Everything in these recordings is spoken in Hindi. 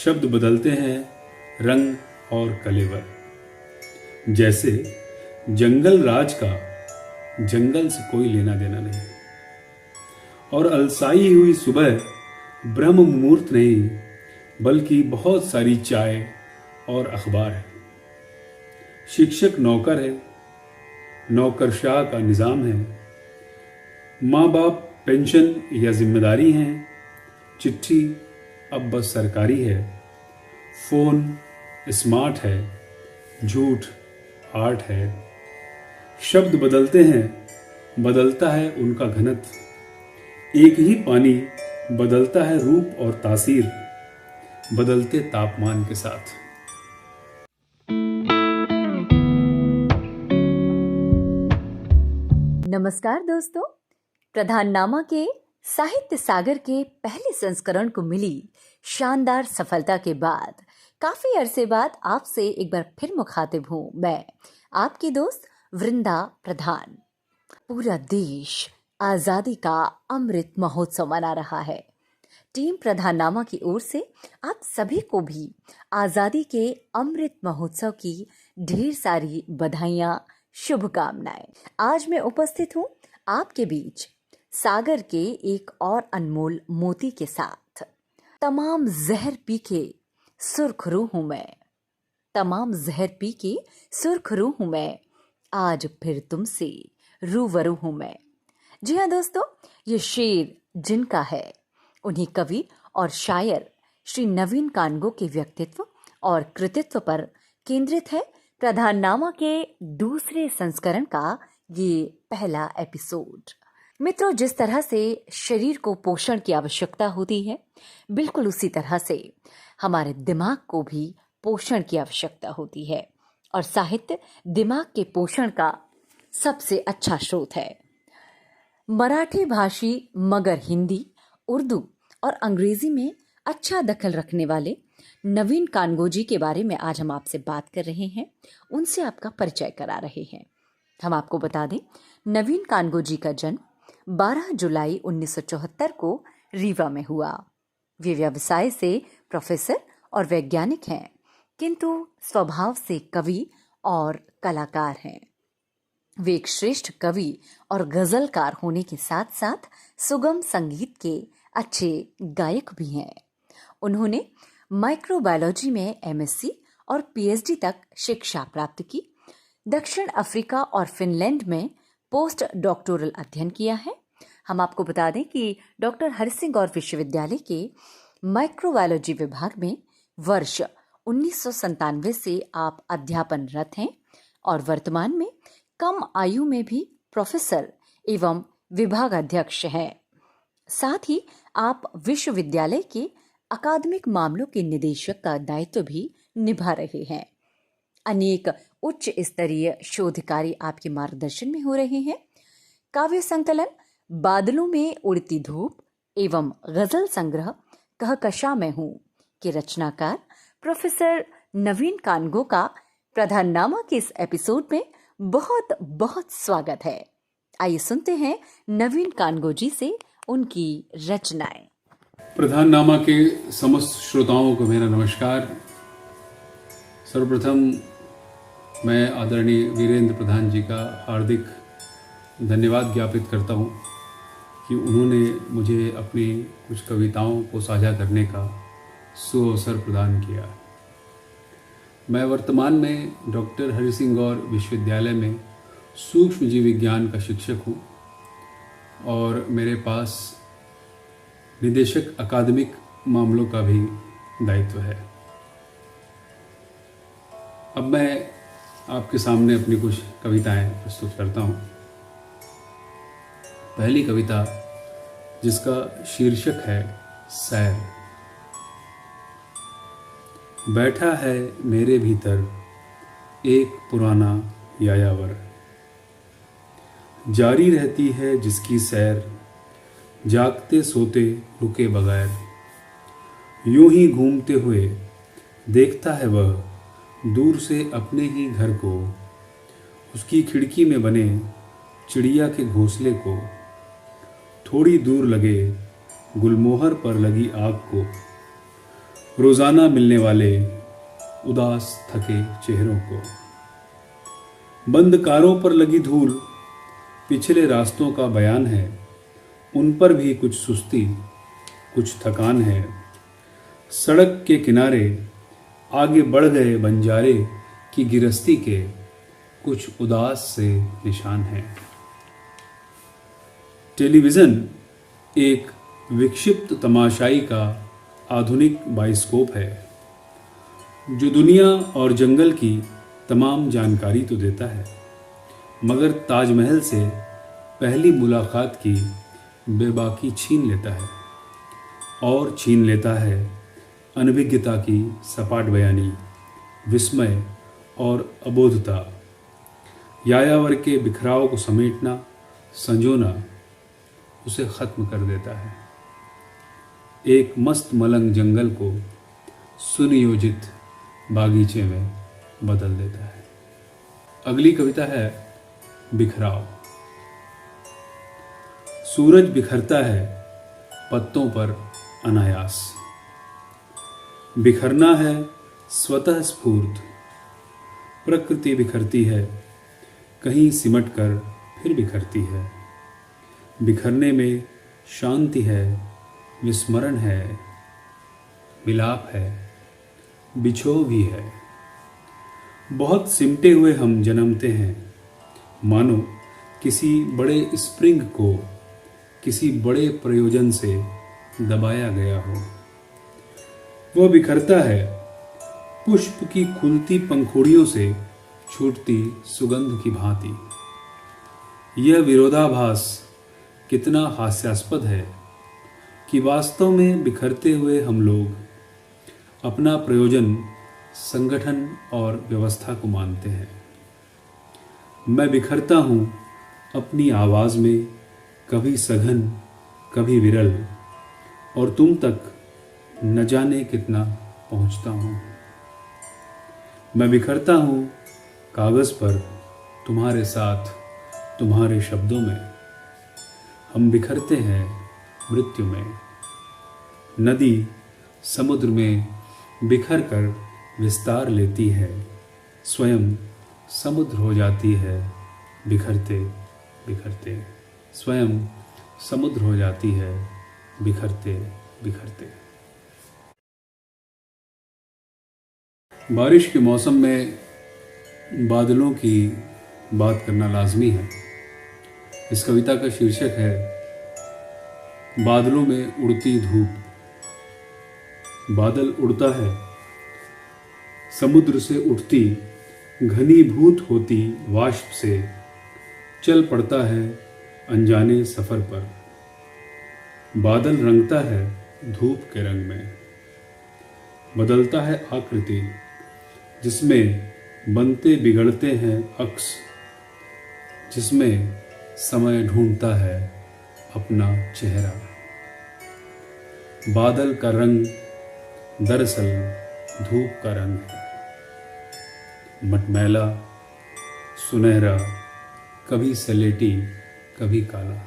शब्द बदलते हैं रंग और कलेवर। जैसे जंगल राज का जंगल से कोई लेना देना नहीं, और अलसाई हुई सुबह ब्रह्म मुहूर्त नहीं, बल्कि बहुत सारी चाय और अखबार है। शिक्षक नौकर है, नौकरशाह का निजाम है। माँ बाप पेंशन या जिम्मेदारी हैं, चिट्ठी अब बस सरकारी है। फोन स्मार्ट है, झूठ आर्ट है। शब्द बदलते हैं, बदलता है उनका घनत्व। एक ही पानी बदलता है रूप और तासीर, बदलते तापमान के साथ। नमस्कार दोस्तों, प्रधाननामा के साहित्य सागर के पहले संस्करण को मिली शानदार सफलता के बाद काफी अरसे बाद आपसे एक बार फिर मुखातिब हूं मैं, आपकी दोस्त वृंदा प्रधान। पूरा देश आजादी का अमृत महोत्सव मना रहा है। टीम प्रधाननामा की ओर से आप सभी को भी आजादी के अमृत महोत्सव की ढेर सारी बधाइयां, शुभकामनाएं। आज मैं उपस्थित हूं आपके बीच सागर के एक और अनमोल मोती के साथ। तमाम जहर पी के सुर्खरू हूं मैं, तमाम जहर पी के सुर्खरू हूं मैं, आज फिर तुमसे रूबरू हूं मैं। जी हाँ दोस्तों, ये शेर जिनका है उन्हीं कवि और शायर श्री नवीन कानगो के व्यक्तित्व और कृतित्व पर केंद्रित है प्रधाननामा के दूसरे संस्करण का ये पहला एपिसोड। मित्रों, जिस तरह से शरीर को पोषण की आवश्यकता होती है, बिल्कुल उसी तरह से हमारे दिमाग को भी पोषण की आवश्यकता होती है, और साहित्य दिमाग के पोषण का सबसे अच्छा स्रोत है। मराठी भाषी मगर हिंदी, उर्दू और अंग्रेजी में अच्छा दखल रखने वाले नवीन कानगो जी के बारे में आज हम आपसे बात कर रहे हैं, उनसे आपका परिचय करा रहे हैं। हम आपको बता दें, नवीन कानगो जी का जन्म 12 जुलाई 1974 को रीवा में हुआ। वे व्यवसाय से प्रोफेसर और वैज्ञानिक हैं, किंतु स्वभाव से कवि और कलाकार हैं। वे एक श्रेष्ठ कवि और गजलकार होने के साथ साथ सुगम संगीत के अच्छे गायक भी हैं। उन्होंने माइक्रोबायोलॉजी में एमएससी और पीएचडी तक शिक्षा प्राप्त की। दक्षिण अफ्रीका और फिनलैंड में पोस्ट डॉक्टोरल अध्ययन किया है। हम आपको बता दें कि डॉक्टर हरिसिंह गौर विश्वविद्यालय के माइक्रोबायोलॉजी विभाग में वर्ष 1997 से आप अध्यापनरत हैं और वर्तमान में कम आयु में भी प्रोफेसर एवं विभाग अध्यक्ष हैं। साथ ही आप विश्वविद्यालय के अकादमिक मामलों के निदेशक का दायित्व भी निभा रहे हैं। अनेक उच्च स्तरीय शोध कार्य आपके मार्गदर्शन में हो रहे हैं। काव्य संकलन बादलों में उड़ती धूप एवं गजल संग्रह कहकशा में हूँ के रचनाकार प्रोफेसर नवीन कानगो का प्रधाननामा के इस एपिसोड में बहुत बहुत स्वागत है। आइए सुनते हैं नवीन कानगो जी से उनकी रचनाएं। प्रधाननामा के समस्त श्रोताओं को मेरा नमस्कार। सर्वप्रथम मैं आदरणीय वीरेंद्र प्रधान जी का हार्दिक धन्यवाद ज्ञापित करता हूँ कि उन्होंने मुझे अपनी कुछ कविताओं को साझा करने का सुअवसर प्रदान किया। मैं वर्तमान में डॉक्टर हरिसिंह गौर विश्वविद्यालय में सूक्ष्म जीव विज्ञान का शिक्षक हूँ और मेरे पास निदेशक अकादमिक मामलों का भी दायित्व है। अब मैं आपके सामने अपनी कुछ कविताएं प्रस्तुत करता हूँ। पहली कविता, जिसका शीर्षक है सैर। बैठा है मेरे भीतर एक पुराना यायावर, जारी रहती है जिसकी सैर, जागते सोते रुके बगैर। यूं ही घूमते हुए देखता है वह दूर से अपने ही घर को, उसकी खिड़की में बने चिड़िया के घोंसले को। थोड़ी दूर लगे गुलमोहर पर लगी आग को, रोजाना मिलने वाले उदास थके चेहरों को। बंद कारों पर लगी धूल पिछले रास्तों का बयान है, उन पर भी कुछ सुस्ती कुछ थकान है। सड़क के किनारे आगे बढ़ गए बंजारे की गिरस्ती के कुछ उदास से निशान हैं। टेलीविज़न एक विक्षिप्त तमाशाई का आधुनिक बाइस्कोप है, जो दुनिया और जंगल की तमाम जानकारी तो देता है, मगर ताजमहल से पहली मुलाकात की बेबाकी छीन लेता है और छीन लेता है अनभिज्ञता की सपाट बयानी, विस्मय और अबोधता। यायावर के बिखराव को समेटना, संजोना उसे खत्म कर देता है। एक मस्त मलंग जंगल को सुनियोजित बागीचे में बदल देता है। अगली कविता है बिखराव। सूरज बिखरता है पत्तों पर अनायास। बिखरना है स्वतः स्फूर्त। प्रकृति बिखरती है, कहीं सिमट कर फिर बिखरती है। बिखरने में शांति है, विस्मरण है, विलाप है, बिछोह भी है। बहुत सिमटे हुए हम जन्मते हैं, मानो किसी बड़े स्प्रिंग को किसी बड़े प्रयोजन से दबाया गया हो। वह बिखरता है पुष्प की खुलती पंखुड़ियों से छूटती सुगंध की भांति। यह विरोधाभास कितना हास्यास्पद है कि वास्तव में बिखरते हुए हम लोग अपना प्रयोजन संगठन और व्यवस्था को मानते हैं। मैं बिखरता हूँ अपनी आवाज़ में, कभी सघन कभी विरल, और तुम तक न जाने कितना पहुँचता हूँ। मैं बिखरता हूँ कागज़ पर तुम्हारे साथ, तुम्हारे शब्दों में। हम बिखरते हैं मृत्यु में। नदी समुद्र में बिखर कर विस्तार लेती है, स्वयं समुद्र हो जाती है बिखरते बिखरते। स्वयं समुद्र हो जाती है बिखरते बिखरते। बारिश के मौसम में बादलों की बात करना लाजमी है। इस कविता का शीर्षक है बादलों में उड़ती धूप। बादल उड़ता है, समुद्र से उठती घनीभूत होती वाष्प से चल पड़ता है अनजाने सफर पर। बादल रंगता है धूप के रंग में, बदलता है आकृति जिसमें बनते बिगड़ते हैं अक्स, जिसमें समय ढूंढता है अपना चेहरा। बादल का रंग दरअसल धूप का रंग है, मटमैला, सुनहरा, कभी सलेटी, कभी काला।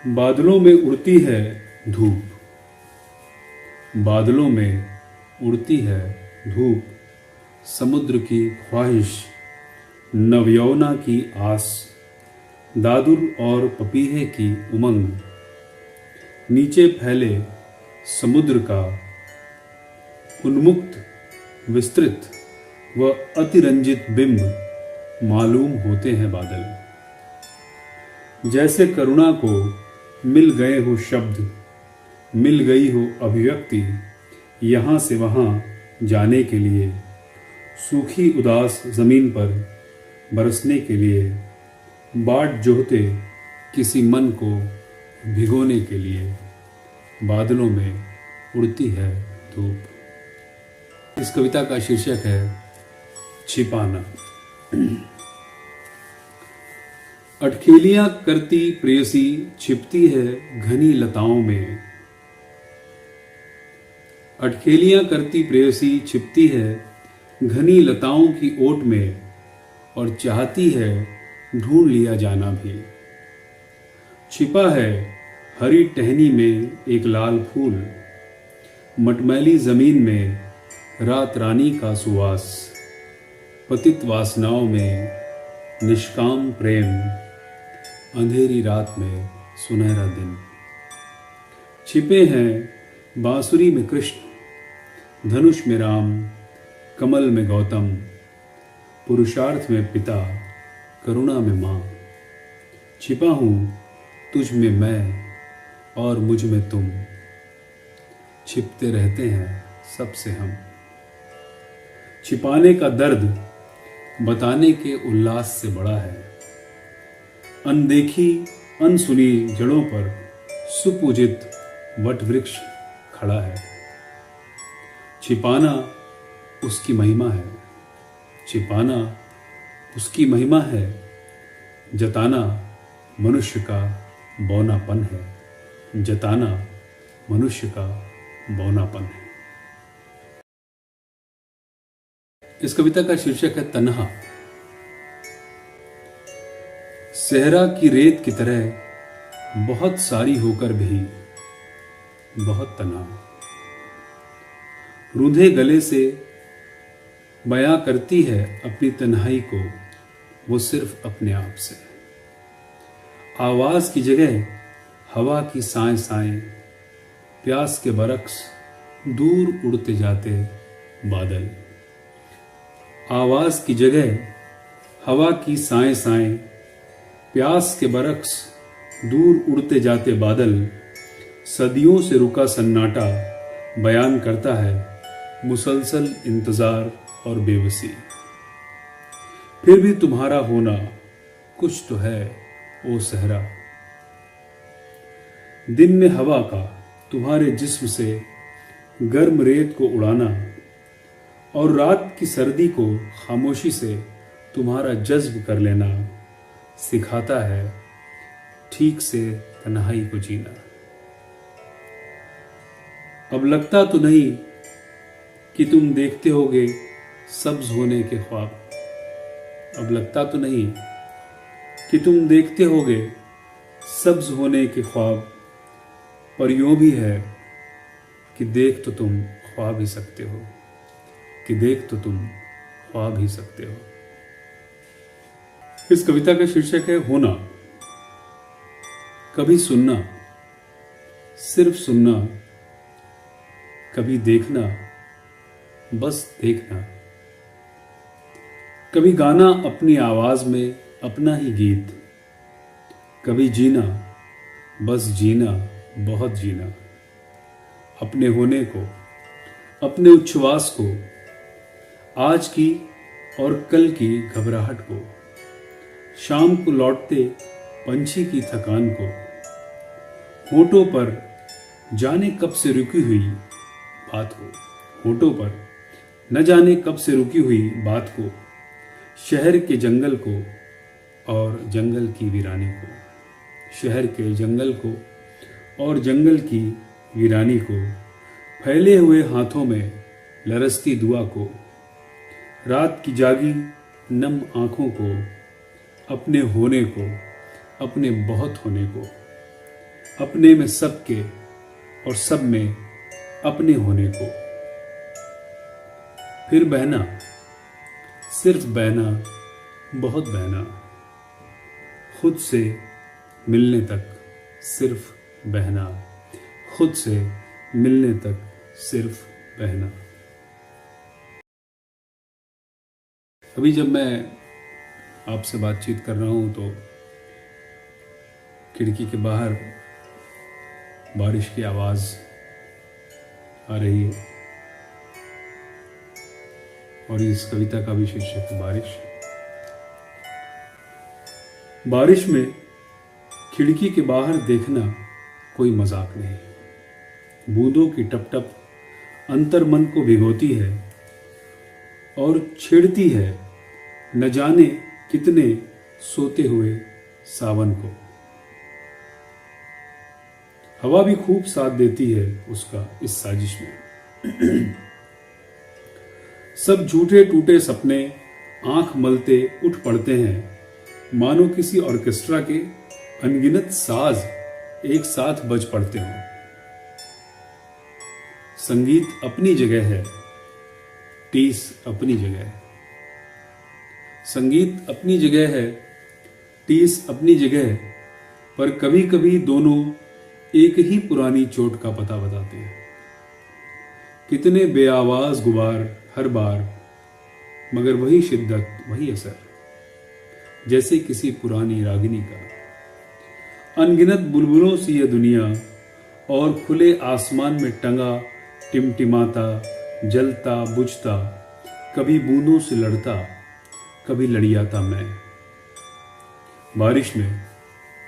बादलों में उड़ती है धूप, बादलों में उड़ती है धूप। समुद्र की ख्वाहिश, नवयौवना की आस, दादुर और पपीहे की उमंग। नीचे फैले समुद्र का उन्मुक्त, विस्तृत व अतिरंजित बिंब मालूम होते हैं बादल। जैसे करुणा को मिल गए हो शब्द, मिल गई हो अभिव्यक्ति, यहाँ से वहाँ जाने के लिए, सूखी उदास जमीन पर बरसने के लिए, बाट जोहते किसी मन को भिगोने के लिए। बादलों में उड़ती है धूप। इस कविता का शीर्षक है छिपाना। अटखेलियां करती प्रेयसी छिपती है घनी लताओं में। अटखेलियां करती प्रेयसी छिपती है घनी लताओं की ओट में, और चाहती है ढूंढ लिया जाना भी। छिपा है हरी टहनी में एक लाल फूल, मटमैली जमीन में रात रानी का सुवास, पतित वासनाओं में निष्काम प्रेम, अंधेरी रात में सुनहरा दिन। छिपे हैं बांसुरी में कृष्ण, धनुष में राम, कमल में गौतम, पुरुषार्थ में पिता, करुणा में माँ। छिपा हूँ तुझ में मैं और मुझ में तुम, छिपते रहते हैं सबसे हम। छिपाने का दर्द बताने के उल्लास से बड़ा है। अनदेखी अनसुनी जड़ों पर सुपूजित वट वृक्ष खड़ा है। छिपाना उसकी महिमा है, छिपाना उसकी महिमा है, जताना मनुष्य का बौनापन है, जताना मनुष्य का बौनापन है। इस कविता का शीर्षक है तन्हा। सहरा की रेत की तरह बहुत सारी होकर भी बहुत तन्हा, रूंधे गले से बयां करती है अपनी तन्हाई को वो सिर्फ अपने आप से। आवाज की जगह हवा की साएं साएं, प्यास के बरक्स दूर उड़ते जाते बादल। आवाज की जगह हवा की साएं साएं, प्यास के बरक्स दूर उड़ते जाते बादल। सदियों से रुका सन्नाटा बयान करता है मुसलसल इंतजार और बेबसी। फिर भी तुम्हारा होना कुछ तो है ओ सहरा। दिन में हवा का तुम्हारे जिस्म से गर्म रेत को उड़ाना और रात की सर्दी को खामोशी से तुम्हारा जज्ब कर लेना सिखाता है ठीक से तन्हाई को जीना। अब लगता तो नहीं कि तुम देखते होगे सब्ज होने के ख्वाब। अब लगता तो नहीं कि तुम देखते होगे सब्ज होने के ख्वाब, पर यूं भी है कि देख तो तुम ख्वाब ही सकते हो, कि देख तो तुम ख्वाब ही सकते हो। इस कविता का शीर्षक है होना। कभी सुनना, सिर्फ सुनना, कभी देखना, बस देखना, कभी गाना अपनी आवाज में अपना ही गीत, कभी जीना, बस जीना, बहुत जीना, अपने होने को, अपने उच्छ्वास को, आज की और कल की घबराहट को, शाम को लौटते पंछी की थकान को, होठों पर जाने कब से रुकी हुई बात को, होठों पर न जाने कब से रुकी हुई बात को, शहर के जंगल को और जंगल की वीरानी को, शहर के जंगल को और जंगल की वीरानी को, फैले हुए हाथों में लरसती दुआ को, रात की जागी नम आंखों को, अपने होने को, अपने बहुत होने को, अपने में सबके और सब में अपने होने को। फिर बहना, सिर्फ बहना, बहुत बहना, खुद से मिलने तक सिर्फ बहना, खुद से मिलने तक सिर्फ बहना। अभी जब मैं आपसे बातचीत कर रहा हूं तो खिड़की के बाहर बारिश की आवाज आ रही है और इस कविता का भी शीर्षक है बारिश। बारिश में खिड़की के बाहर देखना कोई मजाक नहीं। बूंदों की टप टप अंतर मन को भिगोती है और छेड़ती है न जाने कितने सोते हुए सावन को। हवा भी खूब साथ देती है उसका इस साजिश में। सब झूठे टूटे सपने आंख मलते उठ पड़ते हैं, मानो किसी ऑर्केस्ट्रा के अनगिनत साज एक साथ बज पड़ते हों। संगीत अपनी जगह है, टीस अपनी जगह है। संगीत अपनी जगह है, टीस अपनी जगह है, पर कभी कभी दोनों एक ही पुरानी चोट का पता बताते हैं। कितने बेआवाज गुबार हर बार, मगर वही शिद्दत वही असर, जैसे किसी पुरानी रागिनी का। अनगिनत बुलबुलों सी यह दुनिया, और खुले आसमान में टंगा टिमटिमाता, जलता बुझता, कभी बूंदों से लड़ता, कभी लड़ियाता मैं। बारिश में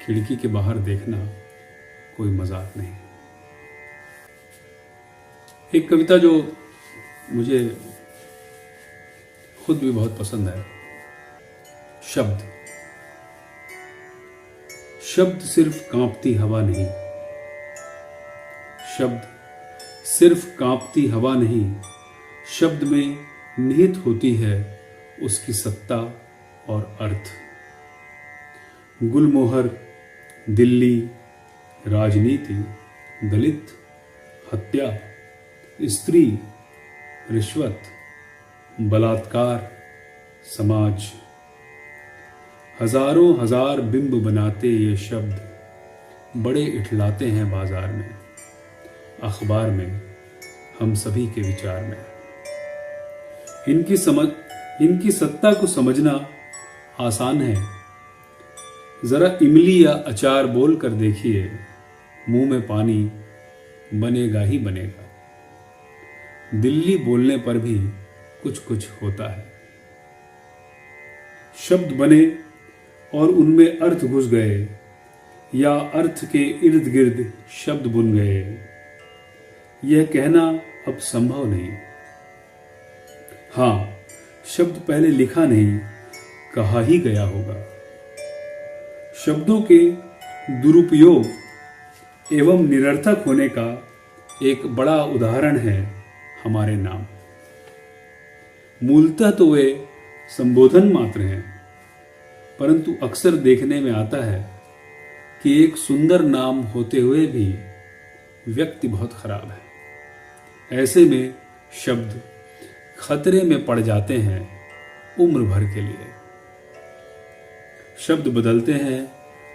खिड़की के बाहर देखना कोई मजाक नहीं। एक कविता जो मुझे खुद भी बहुत पसंद है, शब्द। शब्द सिर्फ कांपती हवा नहीं, शब्द सिर्फ कांपती हवा नहीं, शब्द में निहित होती है उसकी सत्ता और अर्थ। गुलमोहर, दिल्ली, राजनीति, दलित, हत्या, स्त्री, रिश्वत, बलात्कार, समाज, हजारों हजार बिंब बनाते ये शब्द बड़े इठलाते हैं बाजार में, अखबार में, हम सभी के विचार में। इनकी सत्ता को समझना आसान है, जरा इमली या अचार बोल कर देखिए, मुंह में पानी बनेगा ही बनेगा। दिल्ली बोलने पर भी कुछ कुछ होता है। शब्द बने और उनमें अर्थ घुस गए, या अर्थ के इर्द गिर्द शब्द बुन गए, यह कहना अब संभव नहीं। हां, शब्द पहले लिखा नहीं, कहा ही गया होगा। शब्दों के दुरुपयोग एवं निरर्थक होने का एक बड़ा उदाहरण है हमारे नाम। मूलतः तो वे संबोधन मात्र हैं, परंतु अक्सर देखने में आता है कि एक सुंदर नाम होते हुए भी व्यक्ति बहुत खराब है। ऐसे में शब्द खतरे में पड़ जाते हैं उम्र भर के लिए। शब्द बदलते हैं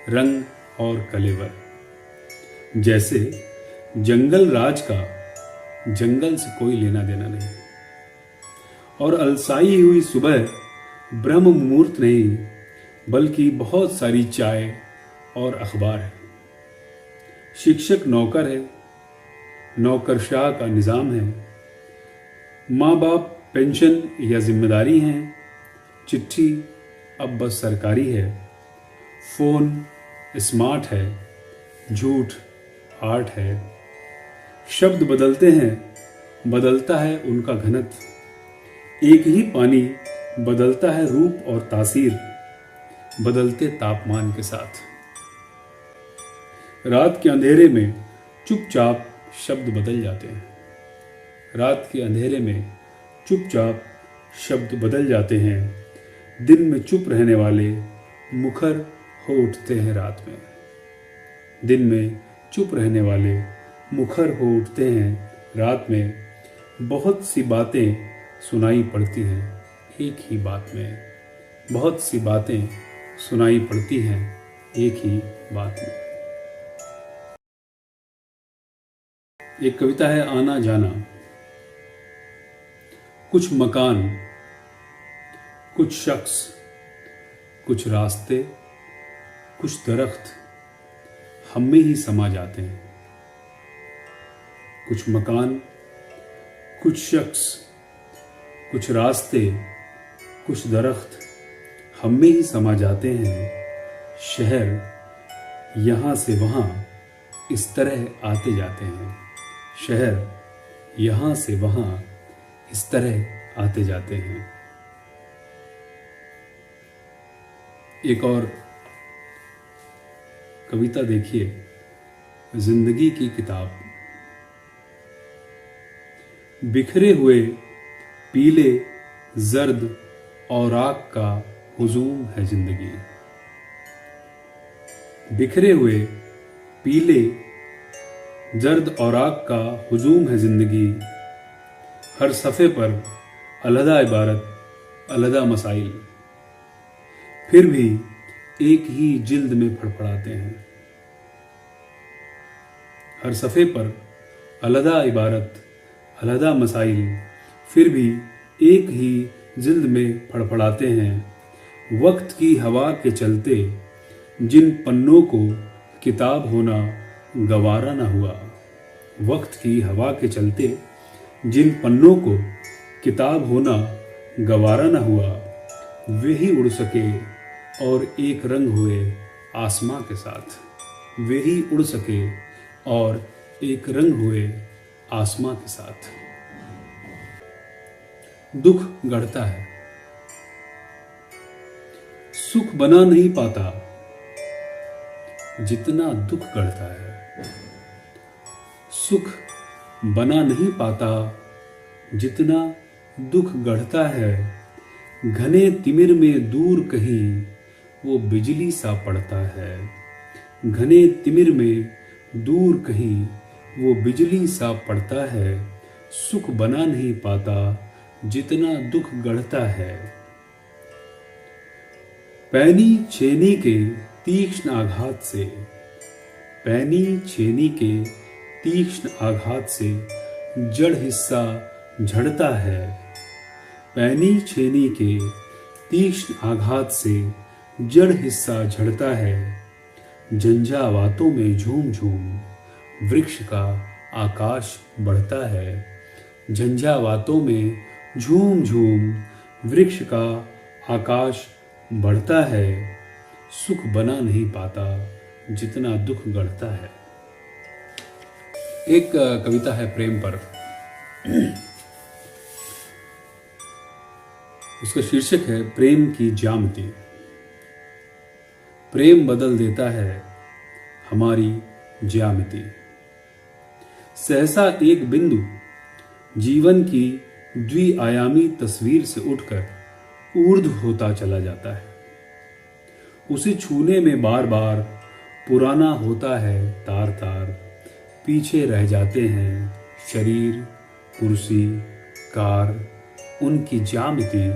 रंग और कलेवर। जैसे जंगल राज का जंगल से कोई लेना देना नहीं, और अलसाई हुई सुबह ब्रह्म मुहूर्त नहीं, बल्कि बहुत सारी चाय और अखबार है। शिक्षक नौकर है, नौकरशाह का निजाम है। माँ बाप पेंशन या जिम्मेदारी हैं, चिट्ठी अब बस सरकारी है। फोन स्मार्ट है, झूठ आर्ट है। शब्द बदलते हैं, बदलता है उनका घनत्व। एक ही पानी बदलता है रूप और तासीर, बदलते तापमान के साथ। रात के अंधेरे में चुपचाप शब्द बदल जाते हैं। रात के अंधेरे में चुपचाप शब्द बदल जाते हैं। दिन में चुप रहने वाले मुखर हो उठते हैं रात में। दिन में चुप रहने वाले मुखर हो उठते हैं रात में। बहुत सी बातें सुनाई पड़ती हैं एक ही बात में। बहुत सी बातें सुनाई पड़ती हैं एक ही बात में। एक कविता है आना जाना। कुछ मकान, कुछ शख्स, कुछ रास्ते, कुछ दरख्त हम में ही समा जाते हैं। कुछ मकान, कुछ शख्स, कुछ रास्ते, कुछ दरख्त हम में ही समा जाते हैं। शहर यहाँ से वहाँ इस तरह आते जाते हैं। शहर यहाँ से वहाँ इस तरह आते जाते हैं। एक और कविता देखिए, जिंदगी की किताब। बिखरे हुए पीले जर्द औराक का हुजूम है जिंदगी। बिखरे हुए पीले जर्द औराक का हुजूम है जिंदगी, हर सफ़े पर अलहदा इबारत, अलहदा मसाइल, फिर भी एक ही जिल्द में फड़फड़ाते हैं। हर सफ़े पर अलहदा इबारत, अलहदा मसाइल, फिर भी एक ही जिल्द में फड़फड़ाते हैं। वक्त की हवा के चलते जिन पन्नों को किताब होना गवारा न हुआ, वक्त की हवा के चलते जिन पन्नों को किताब होना गवारा न हुआ, वे ही उड़ सके और एक रंग हुए आसमां के साथ। वे ही उड़ सके और एक रंग हुए आसमां के साथ। दुख गढ़ता है, सुख बना नहीं पाता जितना दुख गढ़ता है। सुख बना नहीं पाता जितना दुख गढ़ता है। घने तिमिर में दूर कहीं वो बिजली सा पड़ता है। घने तिमिर में दूर कहीं वो बिजली सा पड़ता है। सुख बना नहीं पाता जितना दुख गढ़ता है। पैनी छेनी के तीक्ष्ण आघात से, पैनी छेनी के तीक्ष्ण आघात से जड़ हिस्सा झड़ता है। पैनी छेनी के तीक्ष्ण आघात से जड़ हिस्सा झड़ता है। झंझावातों में झूम झूम वृक्ष का आकाश बढ़ता है। झंझावातों में झूम झूम वृक्ष का आकाश बढ़ता है। सुख बना नहीं पाता जितना दुख गढ़ता है। एक कविता है प्रेम पर, उसका शीर्षक है प्रेम की ज्यामिति। प्रेम बदल देता है हमारी ज्यामिति। सहसा एक बिंदु जीवन की द्विआयामी तस्वीर से उठकर ऊर्ध्व होता चला जाता है। उसे छूने में बार बार पुराना होता है तार तार। पीछे रह जाते हैं शरीर, कुर्सी, कार, उनकी ज्यामिति,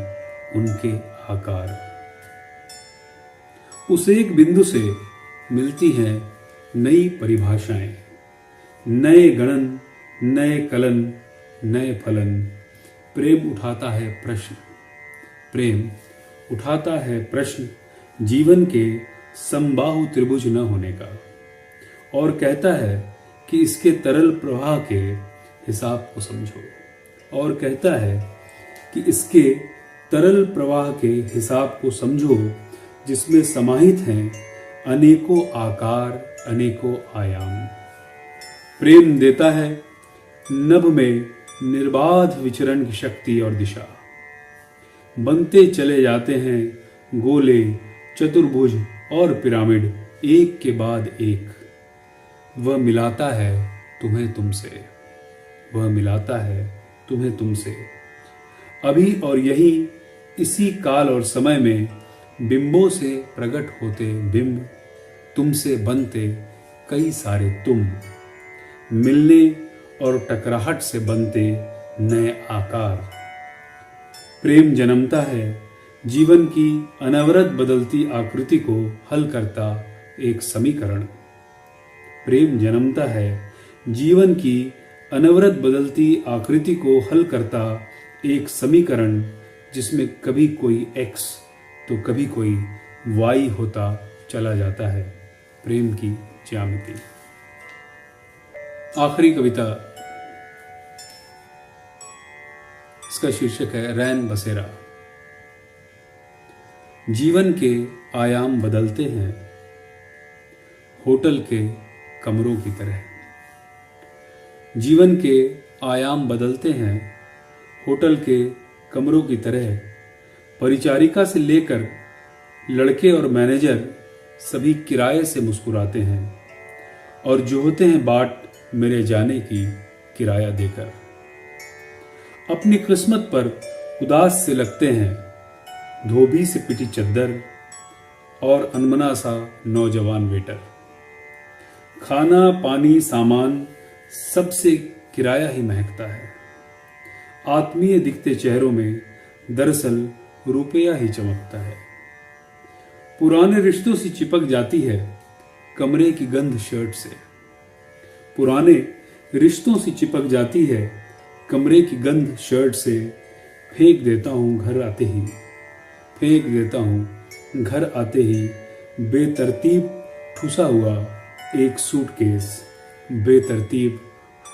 उनके आकार। उस एक बिंदु से मिलती हैं नई परिभाषाएं, नए गणन, नए कलन, नए फलन। प्रेम उठाता है प्रश्न, प्रेम उठाता है प्रश्न जीवन के समबाहु त्रिभुज न होने का, और कहता है कि इसके तरल प्रवाह के हिसाब को समझो। और कहता है कि इसके तरल प्रवाह के हिसाब को समझो, जिसमें समाहित हैं अनेकों आकार, अनेकों आयाम। प्रेम देता है नभ में निर्बाध विचरण की शक्ति और दिशा। बनते चले जाते हैं गोले, चतुर्भुज और पिरामिड, एक के बाद एक। वह मिलाता है तुम्हें तुमसे, वह मिलाता है तुम्हें तुमसे। अभी और यही इसी काल और समय में बिंबों से प्रकट होते बिंब, तुमसे बनते कई सारे तुम। मिलने और टकराहट से बनते नए आकार। प्रेम जन्मता है जीवन की अनवरत बदलती आकृति को हल करता एक समीकरण। प्रेम जन्मता है जीवन की अनवरत बदलती आकृति को हल करता एक समीकरण, जिसमें कभी कोई x तो कभी कोई y होता चला जाता है। प्रेम की ज्यामिति। आखिरी कविता, इसका शीर्षक है रैन बसेरा। जीवन के आयाम बदलते हैं होटल के कमरों की तरह। जीवन के आयाम बदलते हैं होटल के कमरों की तरह। परिचारिका से लेकर लड़के और मैनेजर सभी किराए से मुस्कुराते हैं और जोहते हैं बाट मेरे जाने की किराया देकर। अपनी किस्मत पर उदास से लगते हैं धोबी से पिटी चद्दर और अनमना सा नौजवान वेटर। खाना पानी सामान सबसे किराया ही महकता है। आत्मीय दिखते चेहरों में दरअसल रुपया ही चमकता है। पुराने रिश्तों से चिपक जाती है कमरे की गंध शर्ट से। पुराने रिश्तों से चिपक जाती है कमरे की गंध शर्ट से। फेंक देता हूं घर आते ही, फेंक देता हूं घर आते ही। बेतरतीब ठुसा हुआ एक सूटकेस, बेतरतीब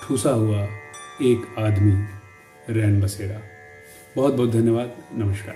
ठुसा हुआ एक आदमी, रैन बसेरा। बहुत बहुत धन्यवाद। नमस्कार।